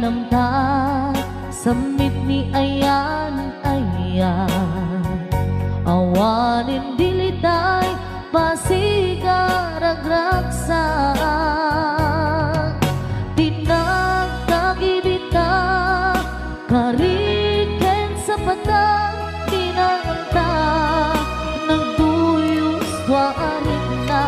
namta samit ni ayan awanin dilitay pasigaragraksa tinagtagidita kariken sa patang tinagta nagduyos warin na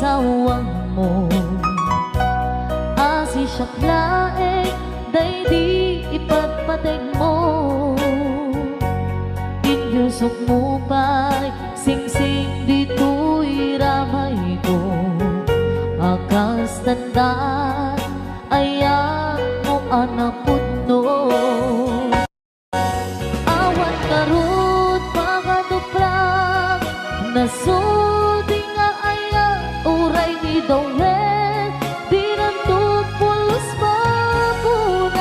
sawang mo asi siyaklae day di ipagpateg mo inyusok mo pa'y sing-sing dito'y ramay ko akas tandaan ayan mo anapod no awan karot pagaduprak nasudi nga ayan uray ni Dawel di nandun pulos mapunas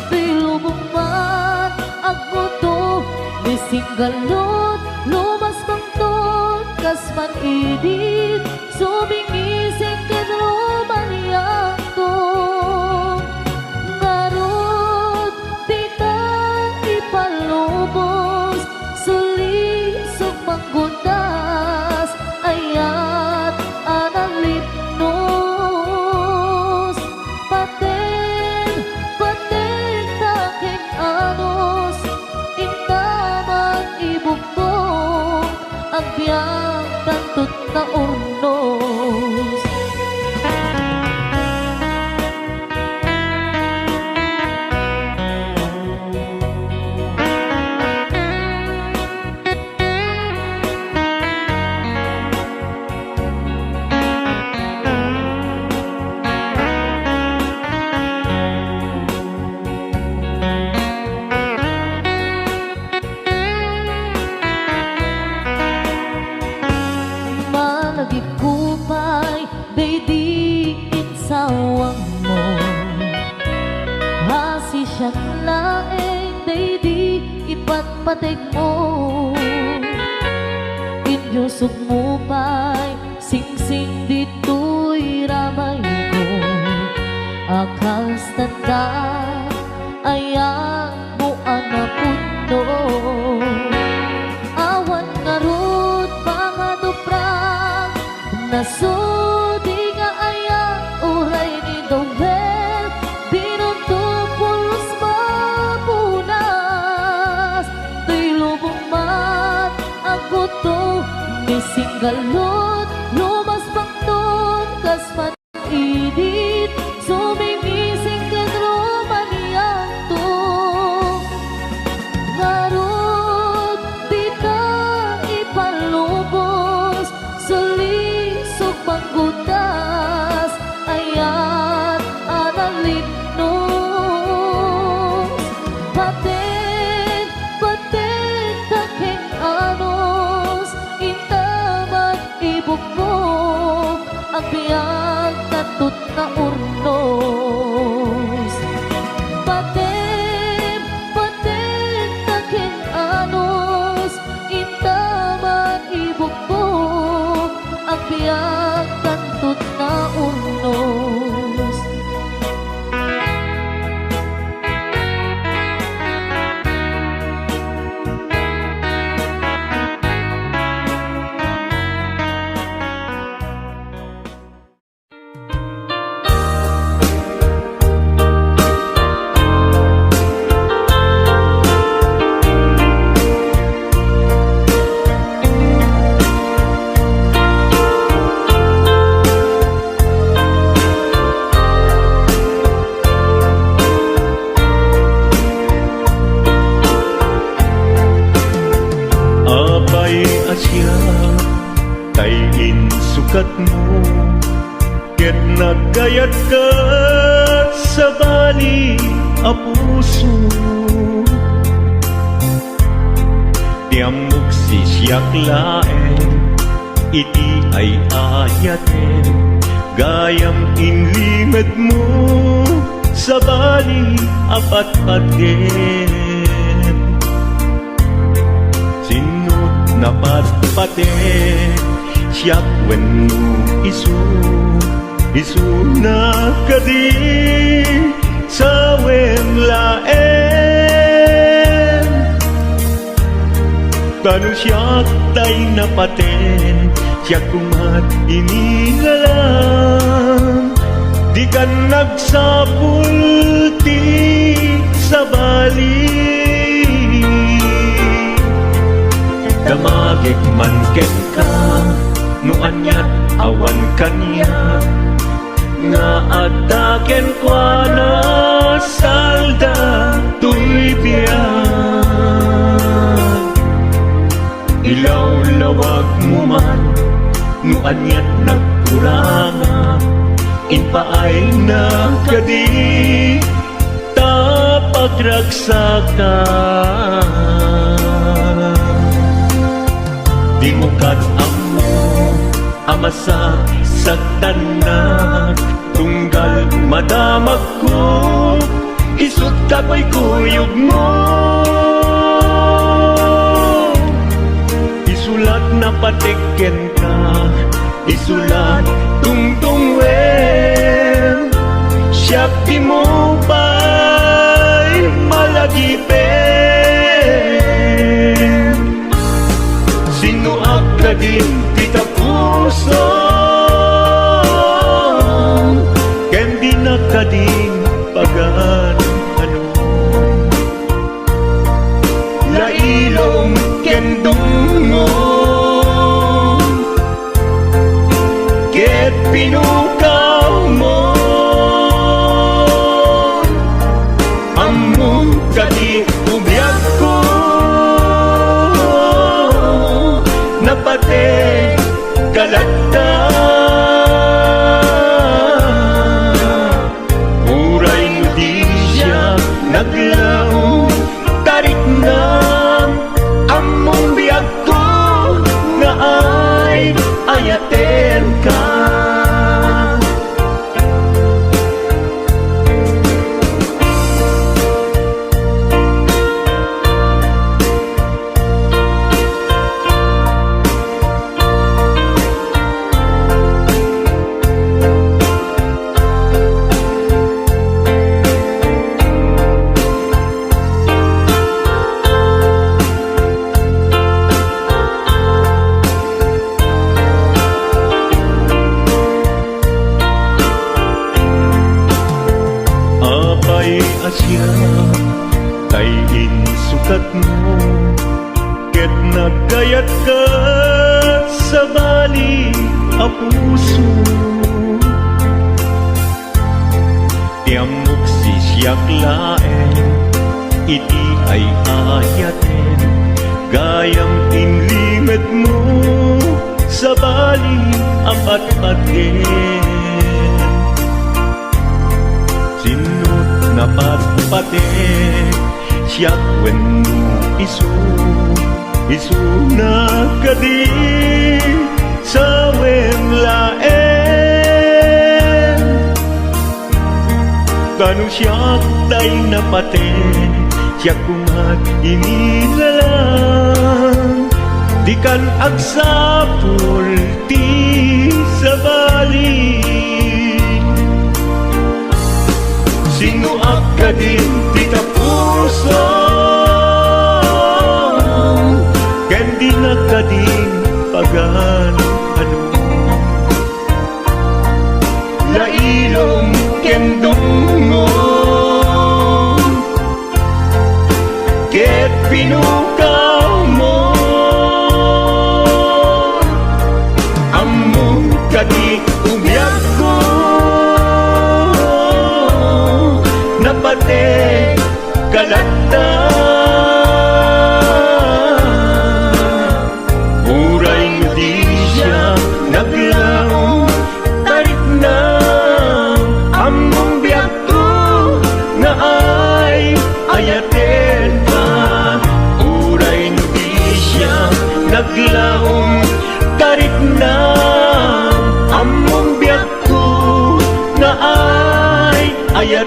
tilubong man agmuto ni singgalot lumas pangtot kasman idit sumingising kenromaniyak to ngarot tita ipalubos sulisog manggundas ayat analipnos paten taking anos intamang ibukong ang biyang tantot na urnos kupay day di insawang mo hasi siyang laeng day di ipatpateg mo inyusok mo pa'y sing-sing dito'y ramay ko akas tanda ayan mo anapundo awan ngarot pangaduprak nasudi nga ayan uray ni Dawel binunto pulos mapunas tilubong mat ang buto ni singgalot lumas pangton kasman idit sumingising kenromaniyak to ngarot dita ipalubos sulisog manggundas ayat analipnos paten taking anos intaman ibukbok ang biyang tatut na urnos paten taking anos intaman ibukbok ang biyang tatut na urnos ket nagkayat ka sa bali a puso. Tiamok sisyak laeng, iti ay ayaten, gayam inlimed mo sa bali apat-paten. Sinut na patpaten, siyak wenno isu na kadi sa laen. Tanu siyak tay napaten, siyak kumat inilalang, di ka nagsapulti sa bali. Damagik man ken ka, no anyat awan kanya, nga ataken kwa na salda tuy biyan. Ilaw-lawag mo man, no anyat nagkuranga, inpaay na kadi tapagragsakan. Di mo kat-amo amasa saktanak, tunggal madamag ko isut kapoy kuyog mo. Isulat na patiken ka, isulat tungtung wen, siyak di mo ba'y malagipen. Sino akadin kita puso, ken di nakading pagan ano. Lailong ken dungo, ket pinukaw mo, among kadi ubiyag ko, napate kalagda. Uray mo di siya naglaong, tarik na among biyag ko, nga ay ayaten ka. Asya kay insukat mo, ket nagkayat ka sa bali a puso. Tiamok sisyak laeng, iti ay ayaten, gayam inlimed mo sa bali apat-paten. Sinut na patpaten, siyak wenno isu na kadi sa laen. Tanu siyak tay napaten, siyak kumat inilalang, di kan agsapul ti sa bali. Sino akadin ti kapuso, ken di nakadin pagan ano. Lailong ken dungo, ket pinukaw mo, among kadi ubiyag ko, napate kalagda. Uray mo di siya naglaong, tarik na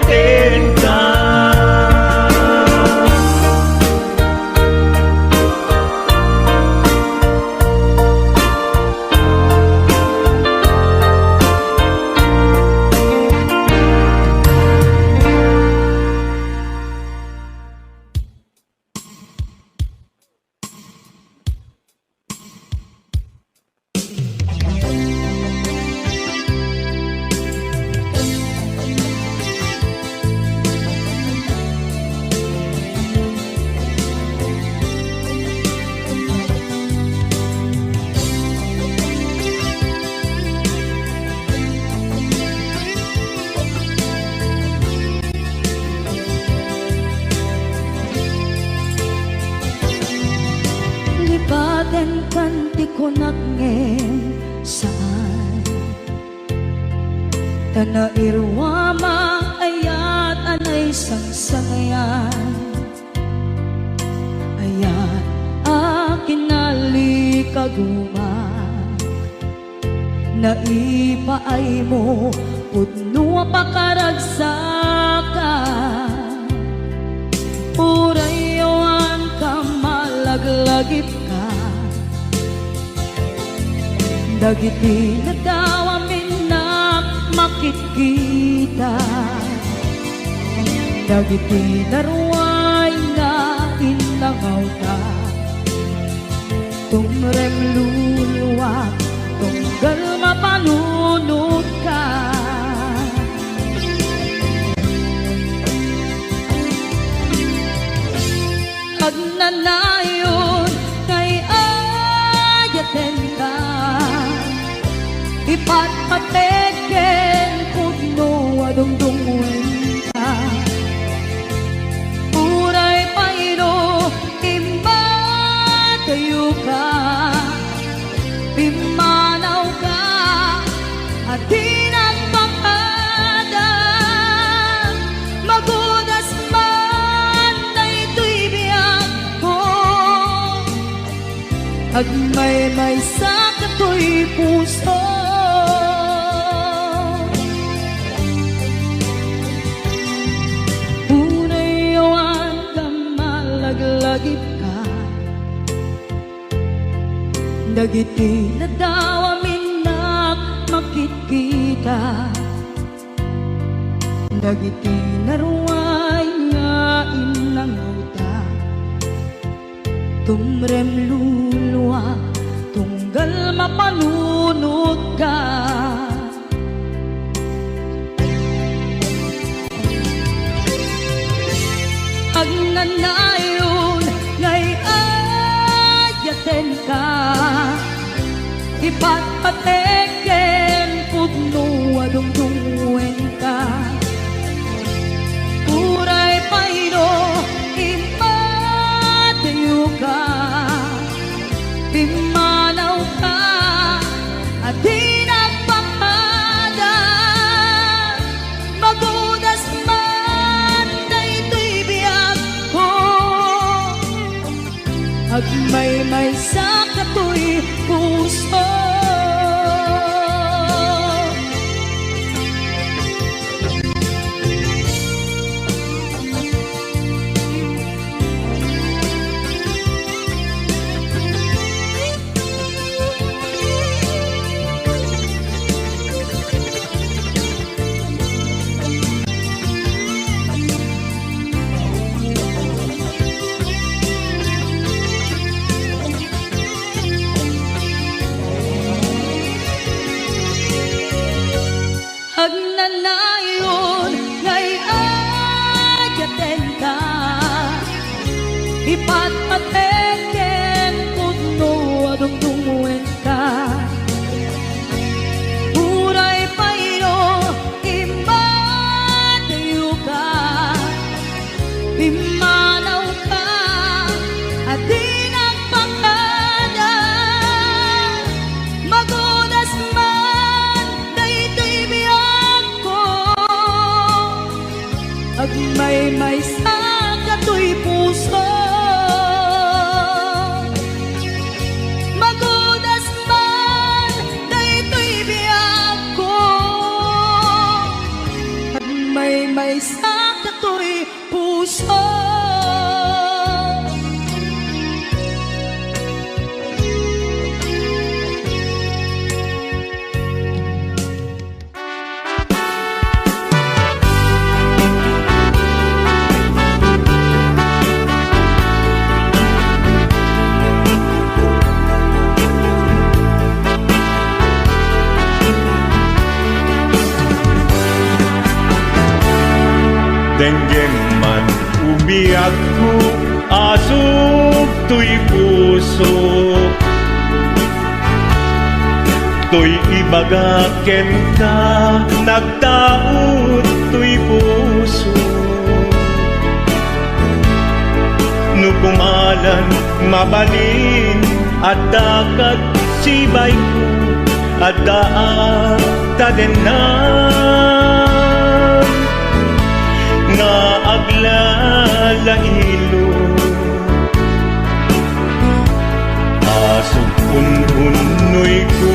daten ka. Lipaten kanti ko nagngem saan Tana irwama ayat anay sangsangayan Ayat akin nalikaguma Naipaay mo pudno pakaragsakan Urayawan ka malaglagip ka Dagiti na daw amin na makikita Dagiti na ruway na inangaw ka Tumrem luluwak, tunggal mapanunod ka Agnanayon kay ayaten ka Ipatpateken pudno adungdungwen ka Uray payro imbatayo ka Pimanaw ka at tinagpakada Magudas man na ito'y biyak ko Agmay-may sa kato'y puso Unayawan ka malaglagip ka Dagiti na daw amin na makikita Dagiti na ruway nga inangaw ta Tumrem luluwa tunggal mapanunod ka Agnanayon ngay ayaten ka Ipatpateken pudno adungdungwen ka Uray payro imatayo ka Pimanaw ka at tinagpakada Magudas man na ito'y biyak ko Agmay-may sa kato'y puso Agnanayon ngay ayaten ka Ipatpateken pudno adungdungwen ka Uray payro imatayo ka Pimanaw ka at tinagpakada Magudas man na ito'y biyak ko Agmay-may sa kato'y puso ay sa kato'y puso. Denggem man umiyak ko, asog to'y puso. To'y ibagaken ka, nagtaot to'y puso. No kumalan, mabalin, at dakat sibay ko, at daat tadenan. Nga aglalahilo asog ununoy ko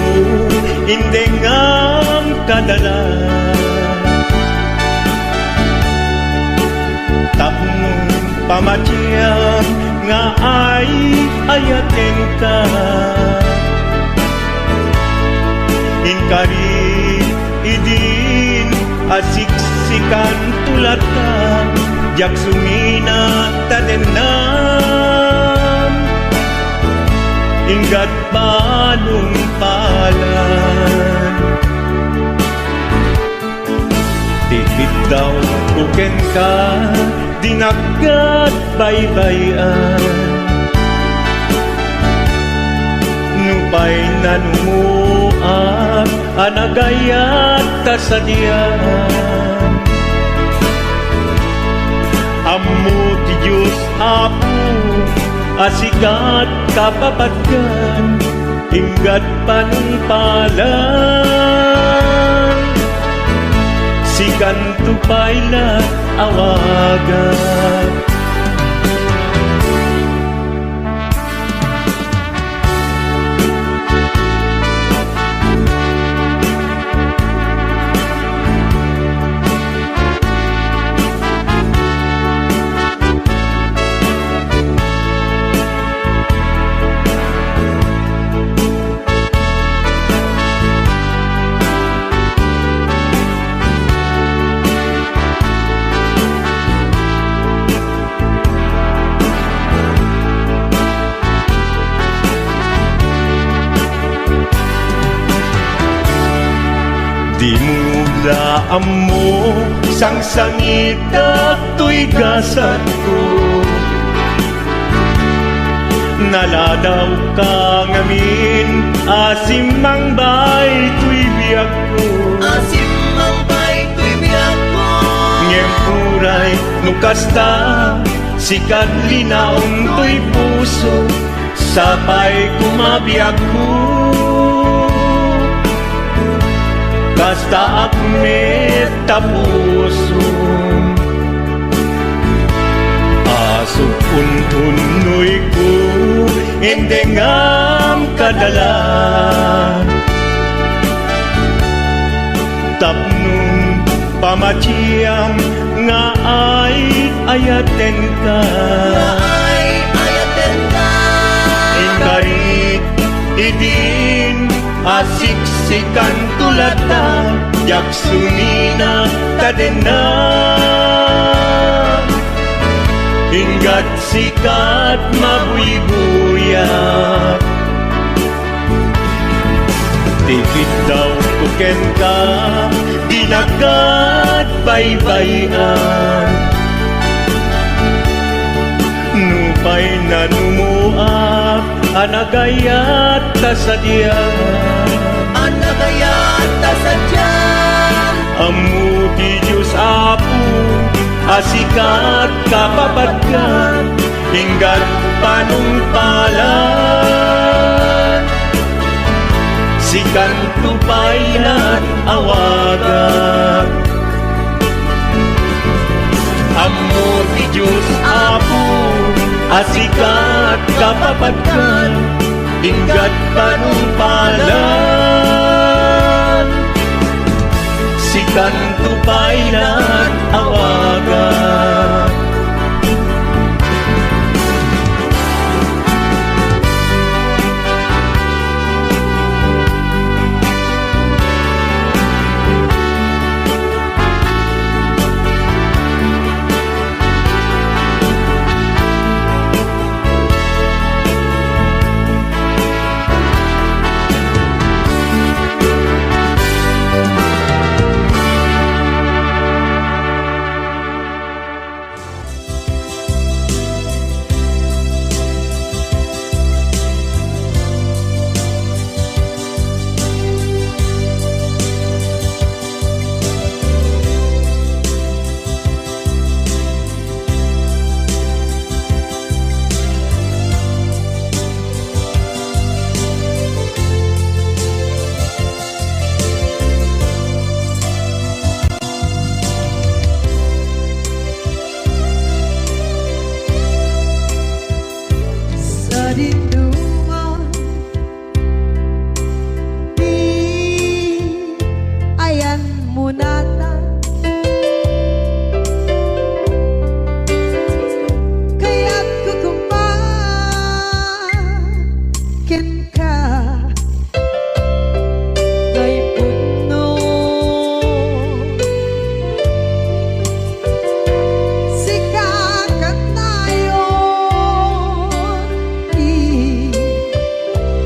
hindi ngam kadala tapong pamatyang nga ay ayaten ka inkari idin asiksikan tulad ka jak sumina tadenan ingat balong palan tikit daw kuken ka dinagat baybayan nupay nanumuak anagayat tasadyan Ammo ti Diyos Apo asikat kapapatgan ingat panungpalan sikan tupayla awagan Di mo daan mo sang sangita to'y gasat ko Naladaw ka ngamin asimang bay to'y biyag ko Asimang bay to'y biyag ko Ngem puray nukasta sikat linaon to'y puso Sapay kumabiyag ko Basta akmet tapuso Asok untunoy ko Endengam kadalan Tapnong pamatiyang Nga ay ayaten ka Ay ayaten ka Inkarit idin asiksikan tulata jak sumina tadena ingat sikat mabuybuyak tikit daw kuken ka dinagat baybayan nupay nanumuak anagayat tasadyan Anagayat tasadyan Ammo ti Diyos Apo asikat kapapatgan ingat panungpalan sikan tupaylan awagan Ammo ti Diyos Apo asikat kapapatgan ingat panungpalan Ikan tupayan awagan. Sa dinduman di ayan munatan kaya't kukumakin ka kay puno sikakat tayo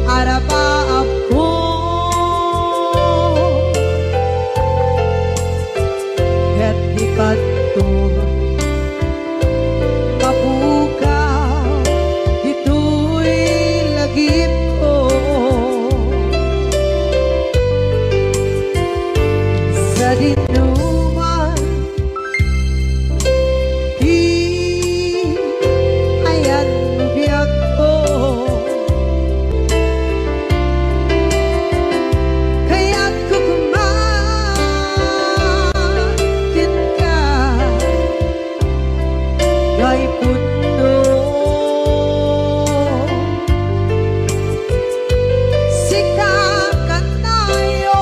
arabaab ko ket di kadto mapukaw dito'y lagip ko sa dinuman di ayan biyag ko kaya't kukumakin ka kay puno sikakat tayo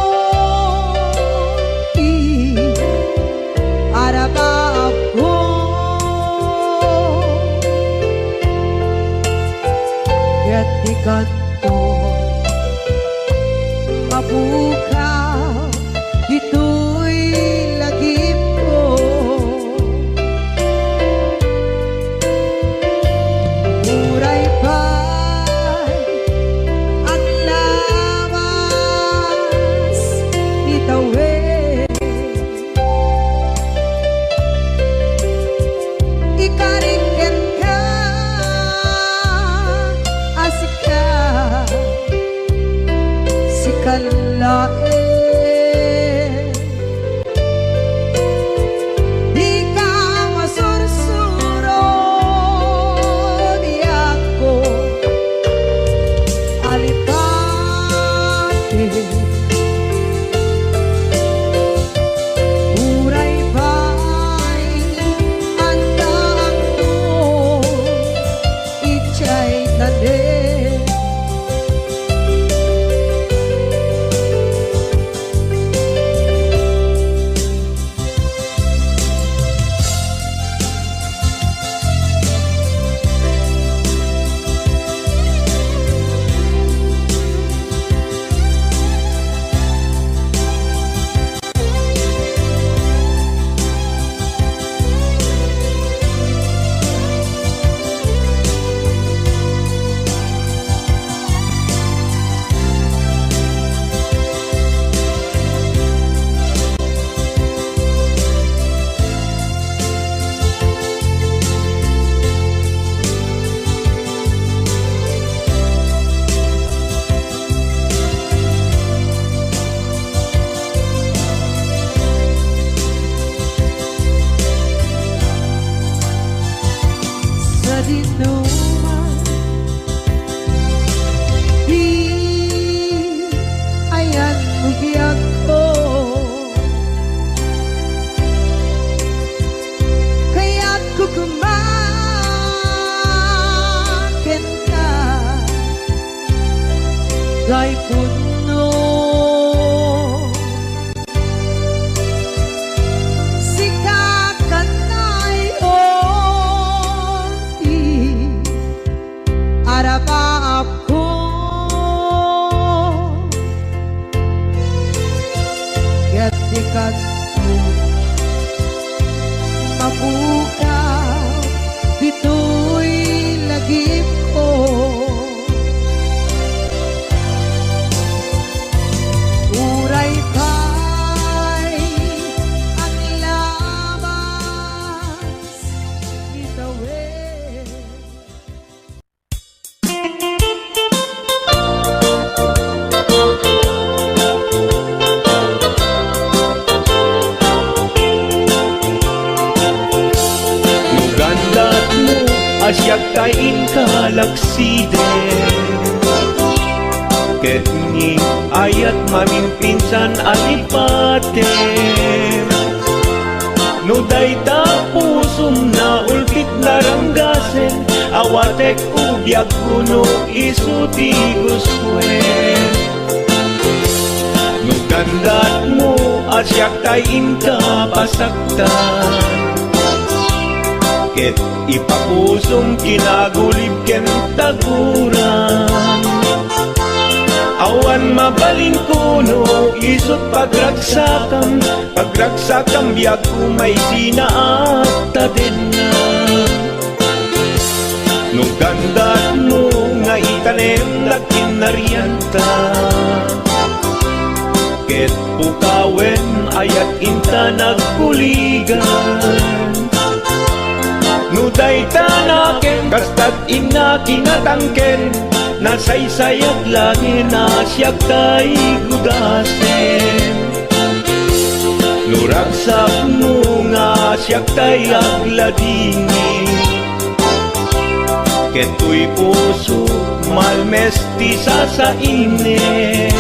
mapukaw, dito'y lagip ko. Uray pa'y ang labas, itawid. Nugandat mo asyak kain kalakside Ket ni ayat mamimpinsan alipate No dayta pusum na ulpit laranggasen Awatek ubyak kuno isuti guswen Nugandat mo asyak kain kapasaktan Ket ipapusong kinagulib ken taguran Awan mabalin kuno isot pagragsakam biag kumay sinaata din na Nung gandat mo nga itanem na kinarianta Ket pukawen ayat inta nagkuligan Nuday tanaken, kastat ina kinatangken Nasaysayat langin na siyak tay gudasen Nuragsak mo nga siyak tay agladini Keto'y puso malmesti sa init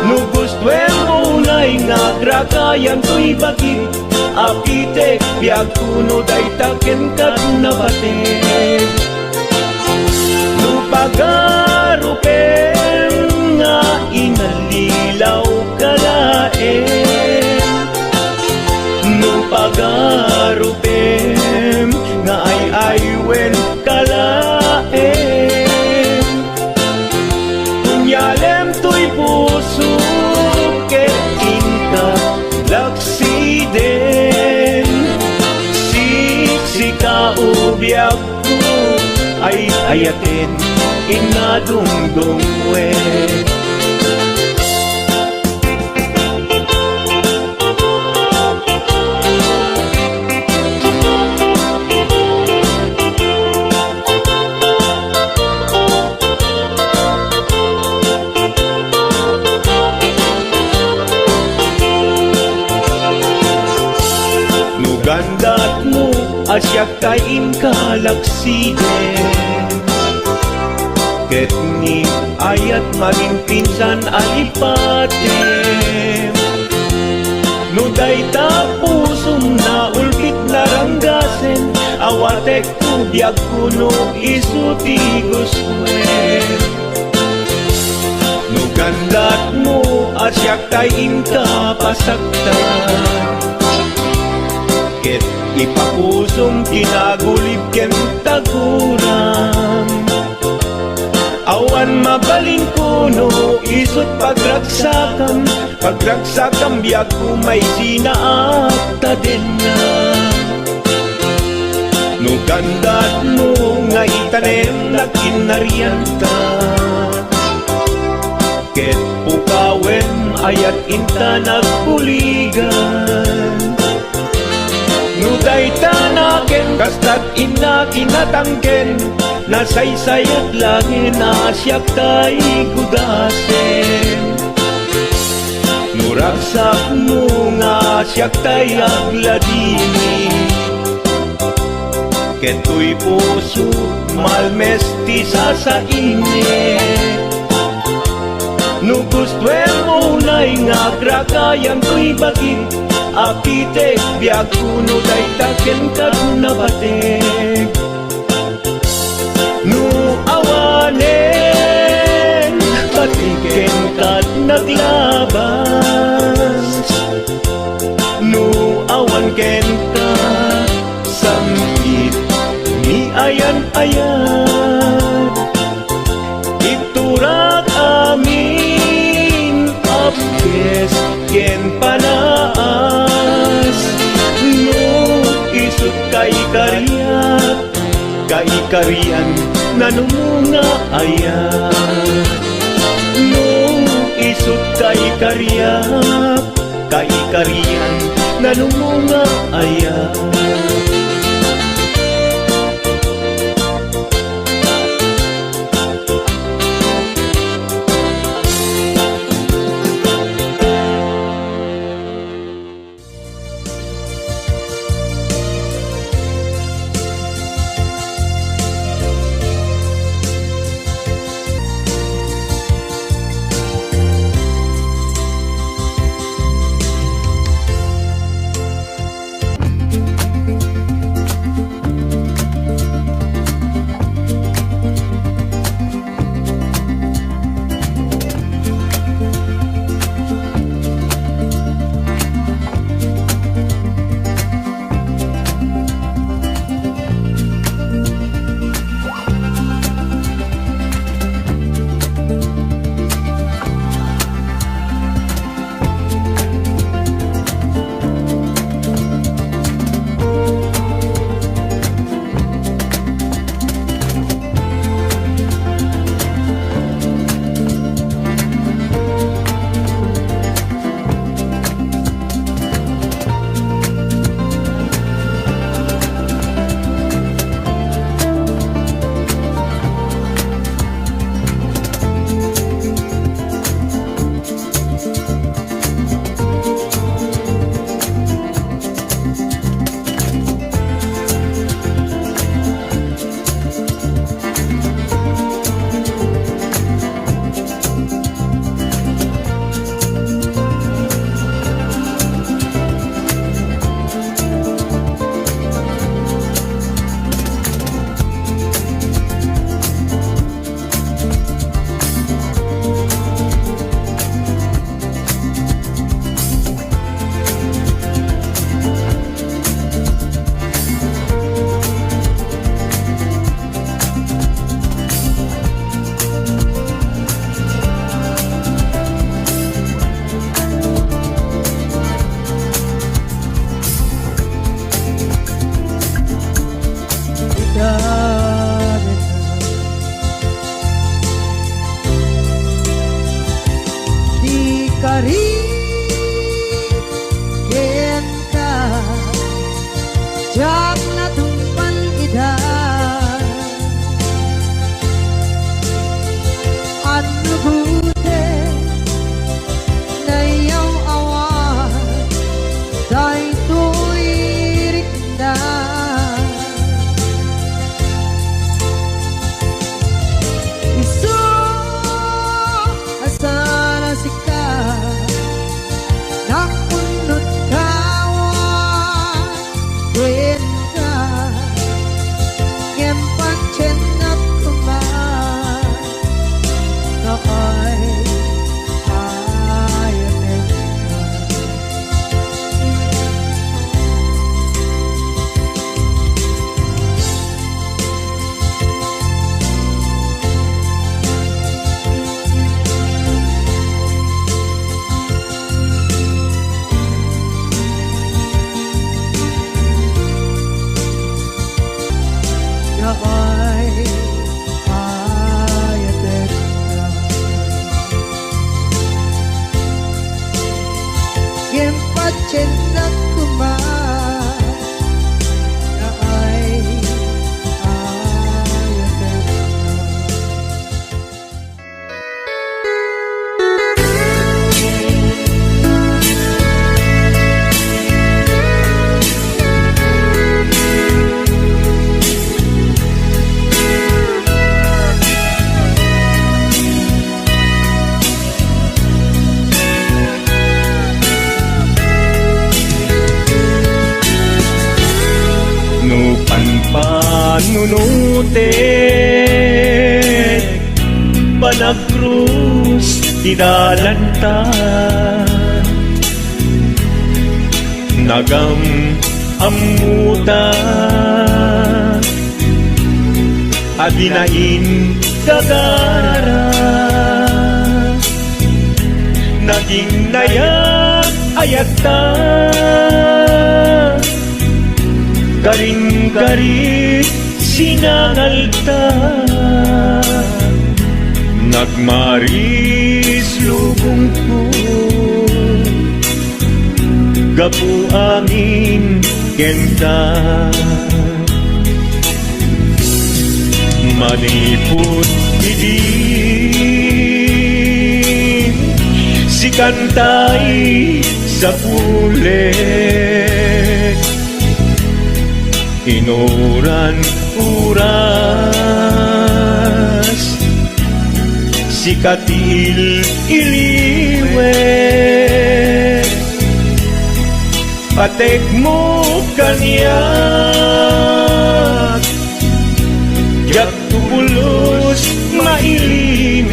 Nugustwen mo na'y nagragayan to'y bagit Apitek biag kuno day taken kat nabatek Nupagarupen nga inalilaw kalaen Nupagarupen nga ay aywen kalaen Kunyalem to'y puso ket inka laksiden Siksika ubyak ko ay ayatin inadungdungwe Nugandat mo asyak kain kalaksiden Ket ni ayat maging pinsan alipatem Nuday ta pusong na ulpit laranggasen Awatek ubyak kuno isuti guswen Nugandat mo asyak kain kapasaktan Ket ipapusong kinagulib ken taguran Awan mabalin kuno isot pagragsakam biag kumay sinaata din na Nugandat mo nga itanem na kinarianta Ket pukawen ayat inta nagkuligan Nuday tanaken, kastat ina kinatangken Nasaysayat langin na siyak tay gudasen Nuragsak mo nga siyak tay agladini Keto'y puso malmesti sa init Nugustwen mo na'y nga gragayan to'y bagit Apitek biag kuno day taken kat nabatek Nu awanen patiken kat naglabas Nu awan ken ka samkit ni ayan-ayan Iturak amin apkes ken panaas No kari-karian nanumunga ayan. Nung isut kay kariyak, kari-karian nanumunga ayan. Di ka rin ken ka jak na tumpan ida ano bute na iyong awan dahil tuwirik na panunutin Panagkrus didalanta Nagam amuta Adinain gagara Naging nayak ayata Garing-garit sinangalta nagmaris lubong ko gapu angin kenta maniput idin si kantay sa pulet inuran uras si katil iliwet patek mo kanyak yak tubulos mailimet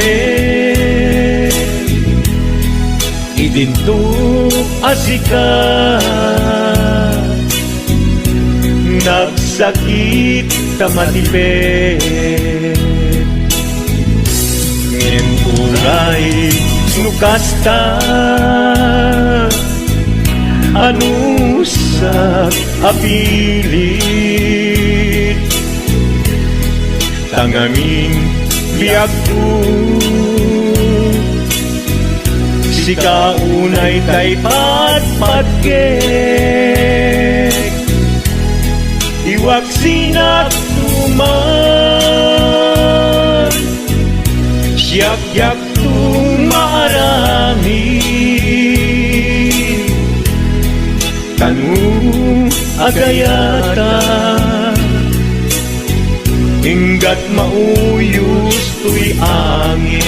idinto asika nagsakit tamatipet ngin ulay nukasta anusak apilit tangamin biag ko si kaunay tay patpatgek iwak sinak tuman siyak-yak tumarami tanu agayata hinggat mauyos tuy angis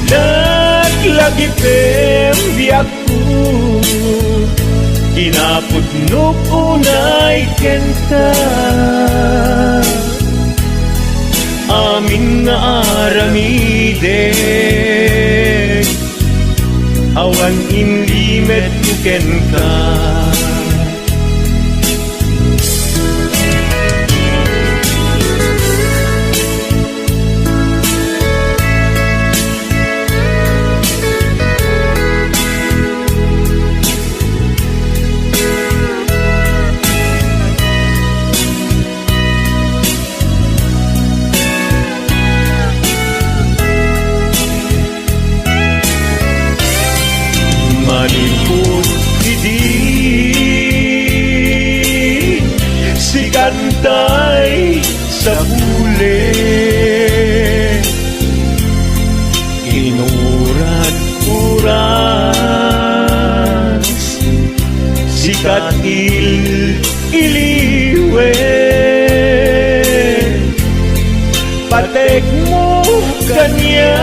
naglagipem biyak ko kinaputnok unay kenta amin nga aramidek awan inlimet nuken ka malipot idin si kantay sa pulet inuran uras si katil iliwet patek mo kanya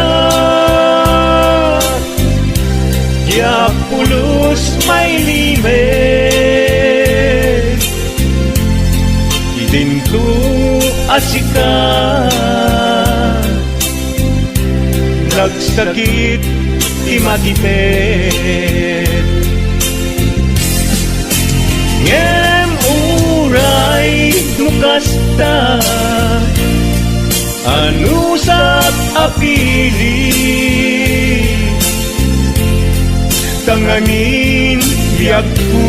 ya pulos may limet idinto asika nagsakit imatipet ngem uray nukasta anusak apili tanganin biag ko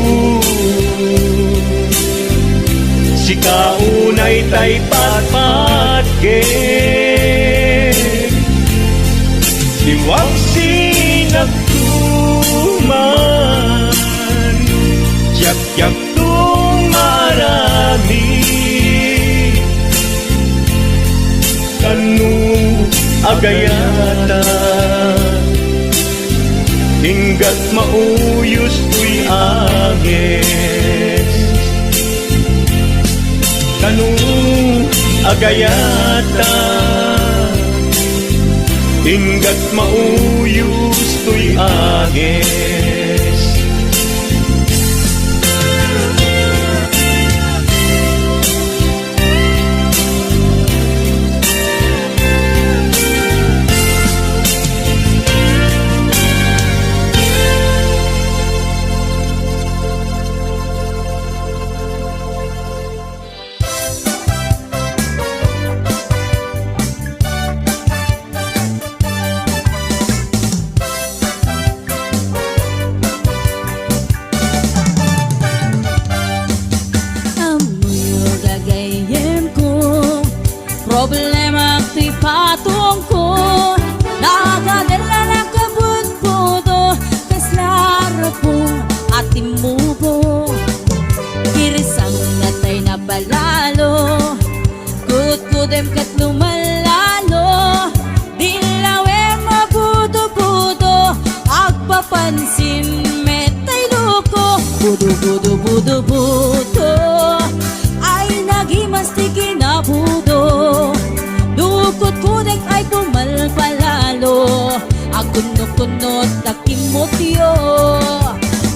si kaunay tay patpatgek iwag sinagtuman yak-yak tumarami kanu agayata hinggat mauyos tuy agis kanu agayata hinggat mauyos tuy agis budo ay nagimas ti kinabudo. Dukot kudek ay pumalpalalo, akunot-kunot takimotyo.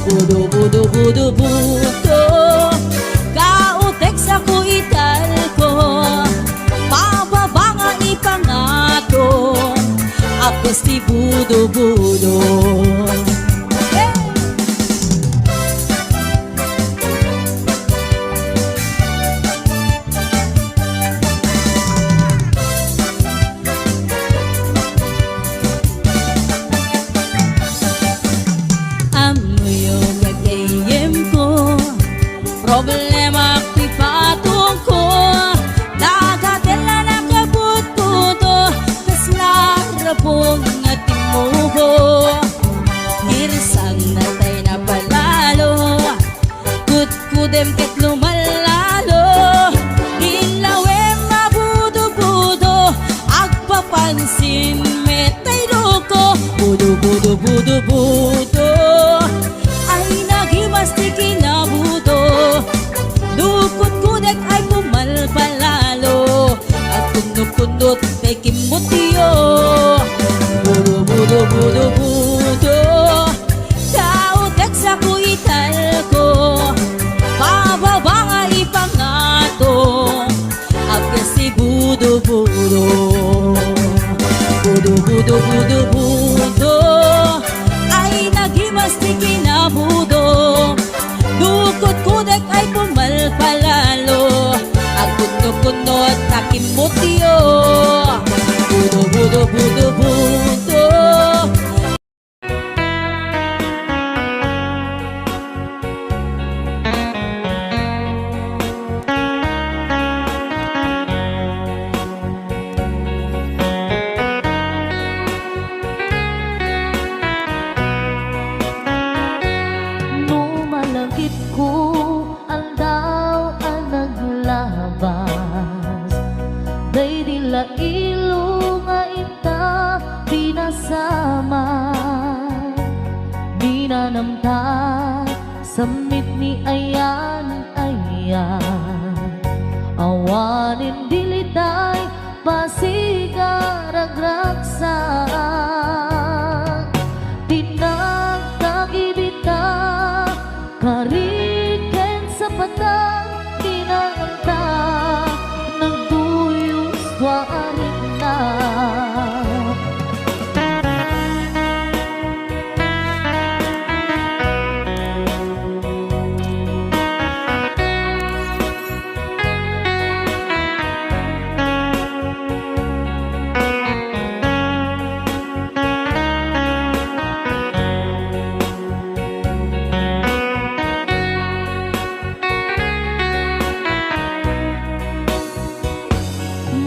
Budo kautek sa kuital ko, pababa nga ipangato, apos ti budo. Problema ti patong ko, nagatela na kabut-buto, kas larapong nga timubo. Girsang natay na palalo, kut-kudem ket lumalalo, ilawem mabudo-budo, agpapansin metay loko. Budo ay nagimas ti kinabudo. Dukot kudek ay pumalpalalo, at kundot-kundot kay kimutyo. Budo kautek sa kuital ko, pababa nga ipangato, agkas si budo. Budo ay nagimas ti kinabudo. Dukot kudek ay pumalpalalo, agkunot-kunot takimotyo. Budo Numalangkit ko ang daw ang naglabas, day dila ilo nga ita pinasama. Dinanamta samit ni ayan, awanin dilitay pasigaragraksak. Pinagkagibita kariken sa patang kinanganta, nagduyos warin na.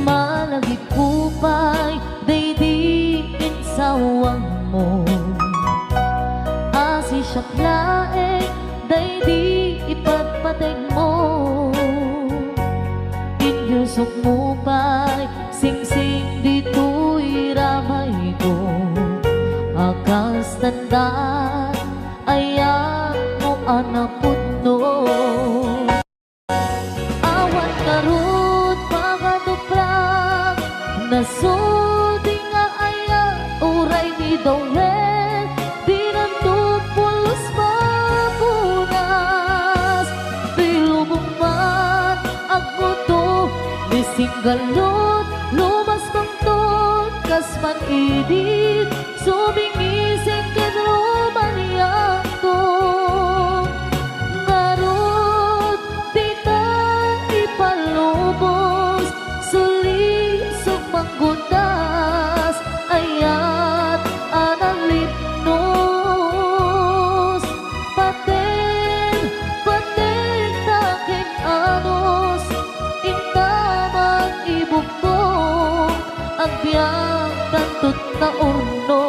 Malagipupay, day di insawang mo, asi siyaklae, day di ipagpateg mo. Inyusok mo pa'y sing-sing dito'y ramay ko, akas tandaan ayan mo anapot no. Awan karot pagkatuprak, nasulti nga aya uray ni Dawel, dinantupulos mapunas. Pilubong man agmuto, bisinggalot, lumas mangtot, kasman idit, sumingising kedromaniato. Ngarot, di ka ipalubos, sulisog manggundas, ayat analipnos. Paten taking anos, intamang ibugtong, ang biyang kantut na urno.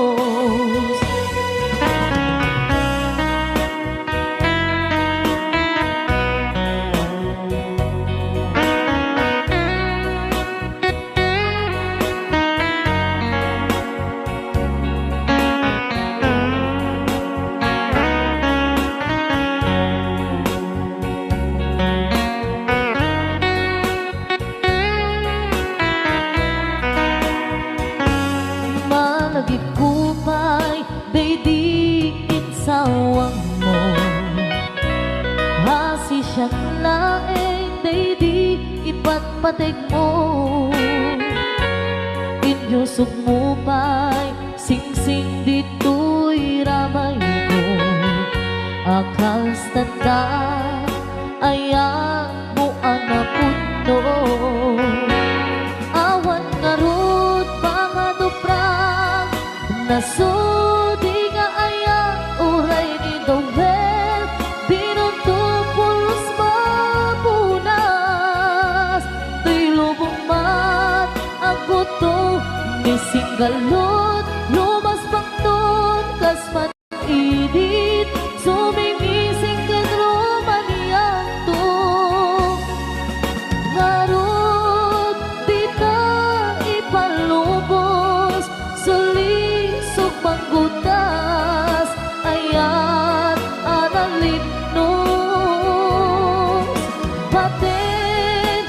sawang mo. Hasi siyang laeng day di ipatpatig mo. Inyusog mo pa'y sing-sing dito'y ramay ko. Akas tanda ayan mo anak puno. Awan nga rod mga duprang nasudi nga ayan uray ni Dowel. Binunto pulos mapunas tuy lubong mat ang buto ni singgalot. Lumas pangton kas man-init sumingising kan romanianto. Ngarod di ka ipalubos sulisog manggutas ayat analipnos. Batin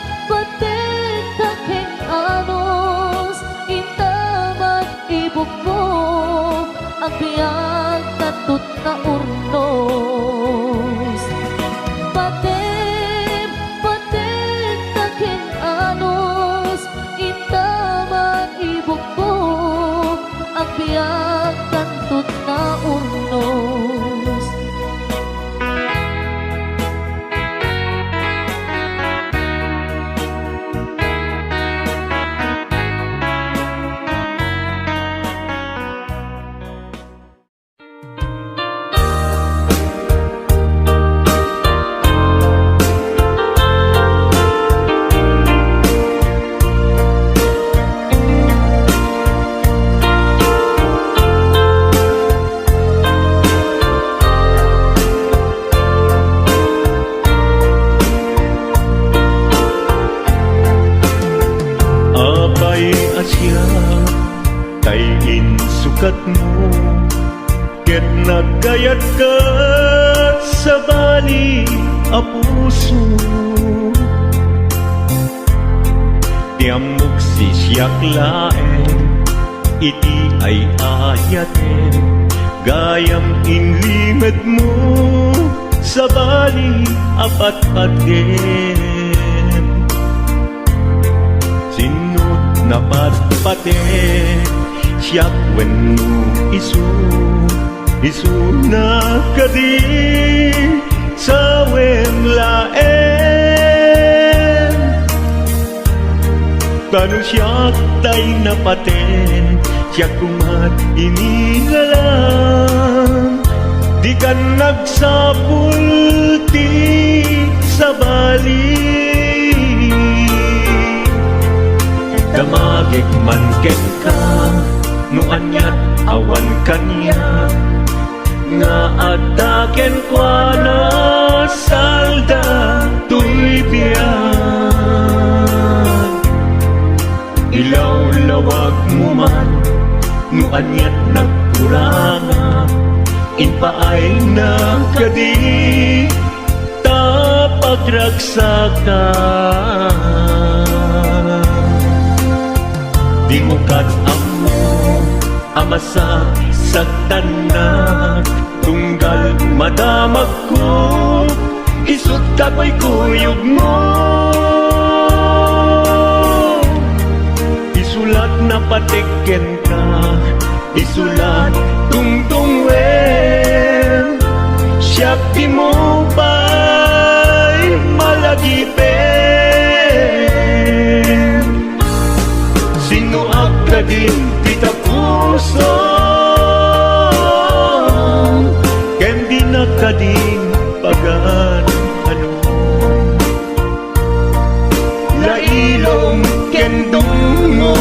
taking anos intamat ibog mo ang biyag tatut na urnos. Batin taking anos intamat ibog mo ang biyag tatut na urnos. Abay asya kay insukat mo, ket nagkayat ka sa bali a puso. Tiamok si siyak laeng iti ay ayaten, gayam inlimad mo sa bali apat-paten. Sinut na patpate siyak wenno isu na kadi sa wemlaen. Tanu siyak tay napaten siyak kumat inigalan. Di ka nagsapulti sa bali. Damagig man ken ka no anyat awan kanya nga ataken kwa na salda tuy biyag. Ilaw lawag mo man no anyat nagkuranga inpaay na kadi tapagragsakan. Di mo amo amasa sa tanak tunggal madamag ko isut kapoy kuyog mo. Isulat na patiken ka isulat tungtungwen siyak di mo ba'y malagipen. Sino ka din kita puso ken di na ka din pagan ano. Lailong ken dungong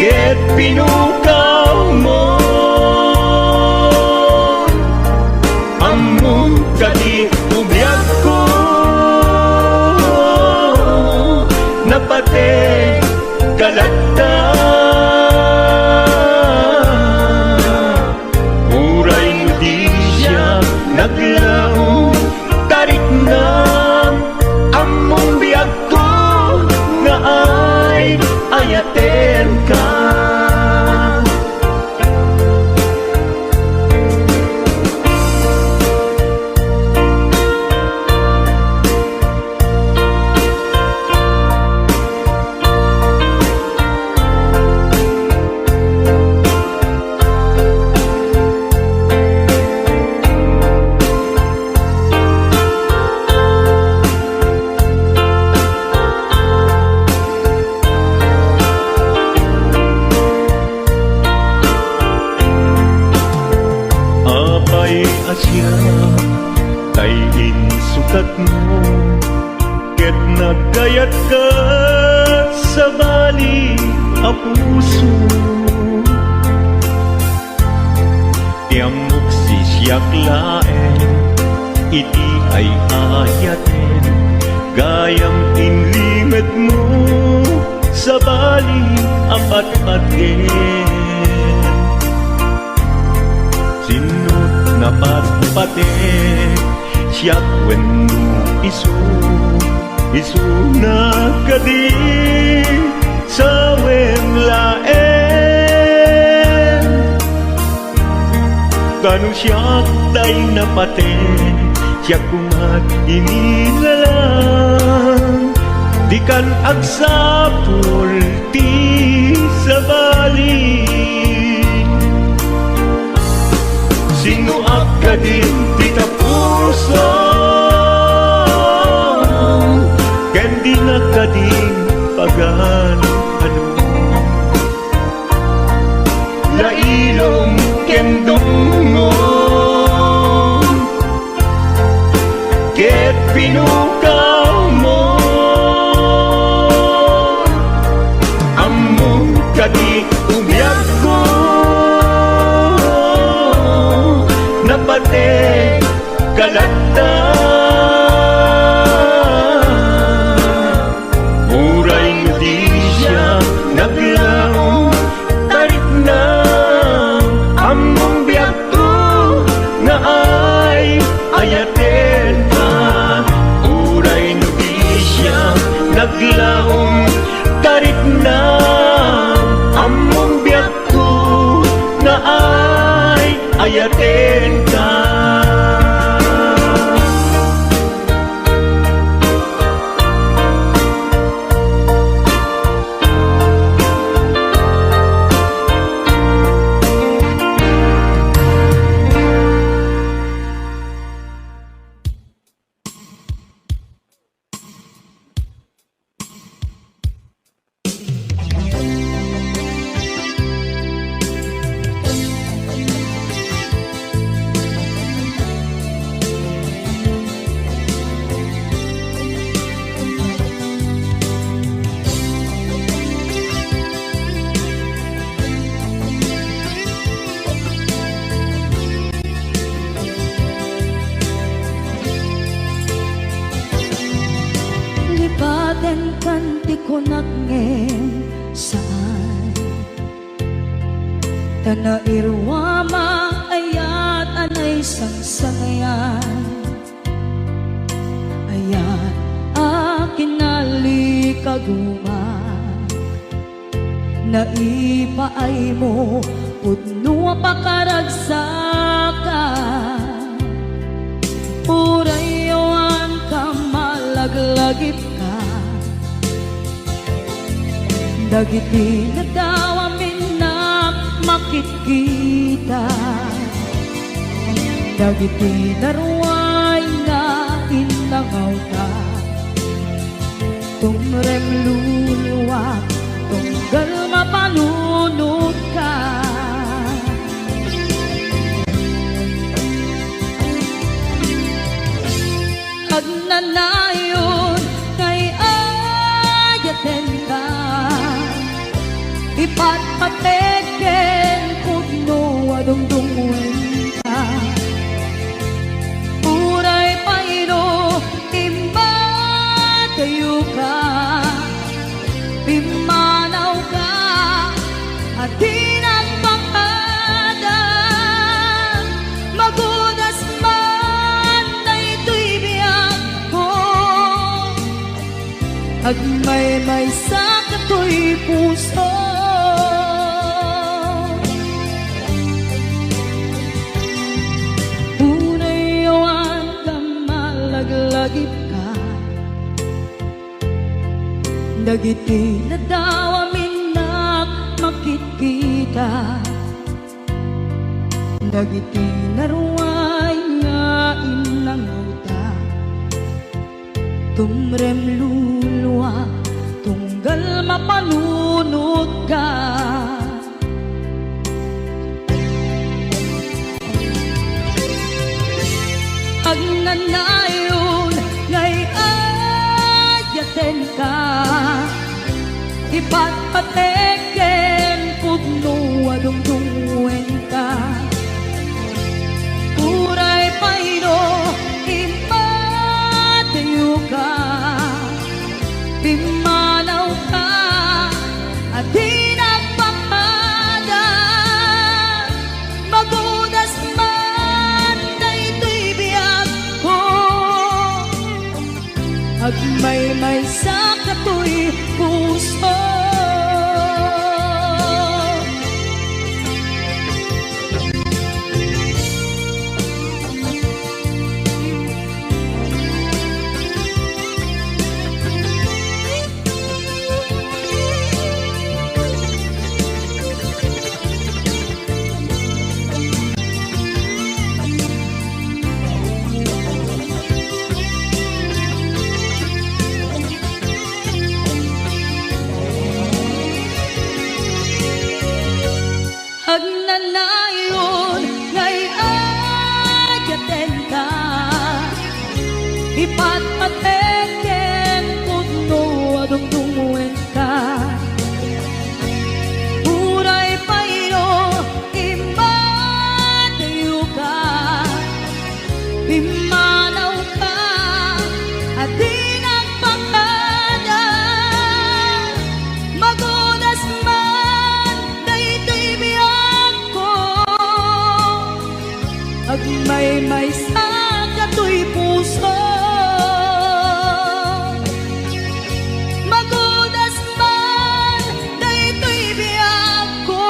ket pinukaw mo among kadi siya kay insukat mo, ket nagkayat ka sa bali a puso. Tiamok si siyak laen, iti ay ayaten, gayang inlimed mo sa bali apat-paten. Sinut na patpaten, siyak wenno isu na kadi sa laen. Kanu siyak day napaten, siyak kumat inilalang, di kan agsapul ti sa bali. Sino akadin ti kapuso, ken di nakadin pagan ano. Lailom ken dungong, ket pinukaw mo, among kadi umyag ko, napate kalata. Muray nga di siya naglaong, tarik na among biyak ko nga ay ayaten ka. Muray nga di siya naglaong, tarik na among biyak ko nga ay ayaten ka. Lipaten kanti ko nagngem saan, tanairwama ayat anay sangsangayan. Ayat akin nalikaguma, naipaay mo pudno pakaragsakan. Purayawan ka malaglagip ka, dagiti na daw amin na makikita, dagiti naruay nga inangaw ka. Tumrem luluwat, tunggal mapanunod ka. Agnanayon kay ayaten ka, ipatpateken pugno adungdungwen ka. Uray paino timba tayo ka, pimanaw ka at tinagpakada. Magudas man na ito'y biyak ko, agmay-may sa kato'y puso. Unayawan ka malaglagip ka, dagiti na daw amin na makikita, dagiti naruay nga inangaw ta. Tumrem luluwa, tunggal mapanunod ka. Hagnanayon ngay ayaten ka ipatpateken pudno adungdungwen ka uray payno imatayo ka pimanaw ka at di nagpapala magudas man daytoy biyag ko agmay-may sa katoy puso. Hagnanayon ngay ayaten ka ipatpateken pudno adungdungwen ka uray payno imatayo ka pimanaw ka at di nagpakada magudas man daytoy biyag ko agmay-may sa katoy puso magudas man daytoy biyag ko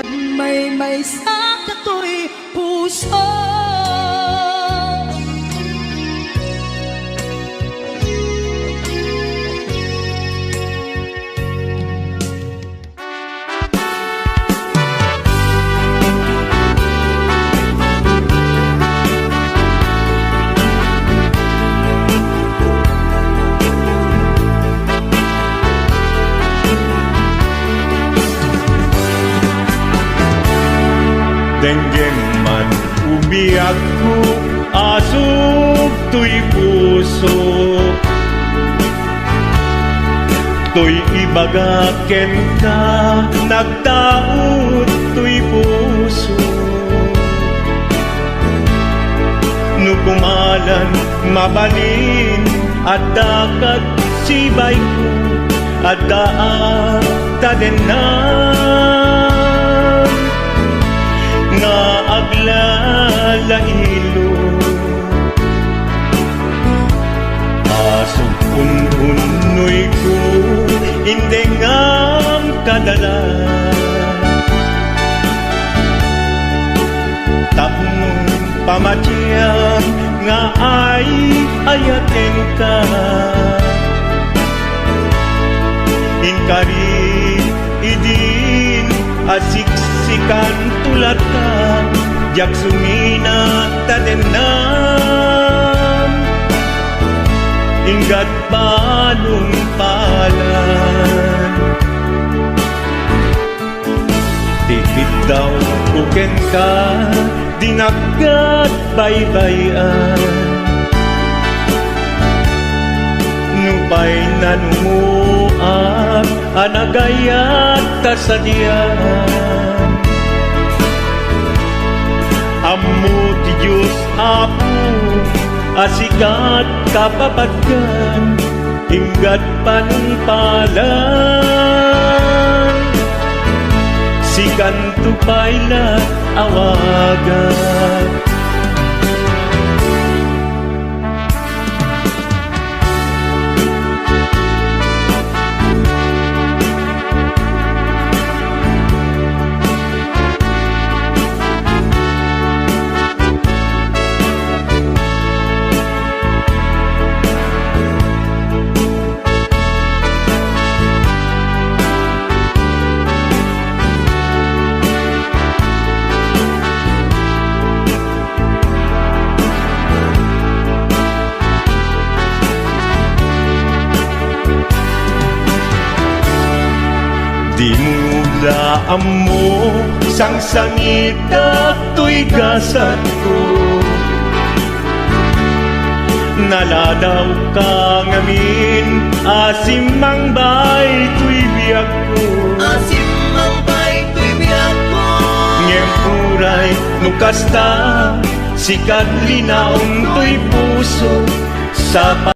agmay-may sa katoy puso. Denggem man umiyak ko asog to'y puso to'y ibagaken ka nagtaot to'y puso nukumalan mabalin at dakat sibay ko at daan tadenan nga aglalahilo asog un-unoy ko hindi nga kadala tapnong pamatya nga ay ayaten ka inkari idin asiksikan tulad ka jak sumina tadenan inggat balong palan tikit daw kuken ka dinagat baybayan nupay nanumuan anagayat kasadyan ammo ti Diyos apo asikat kapapatgan inggat panpalan sikan tupayla awagan Dinudaan mo sang sangit at to'y gasat ko Naladaw ka ngamin, asim mang bay tuy biyak ko. Asim mang bay tuy biyak ko. Ngempuray nukasta, sikat linaong tuy puso sa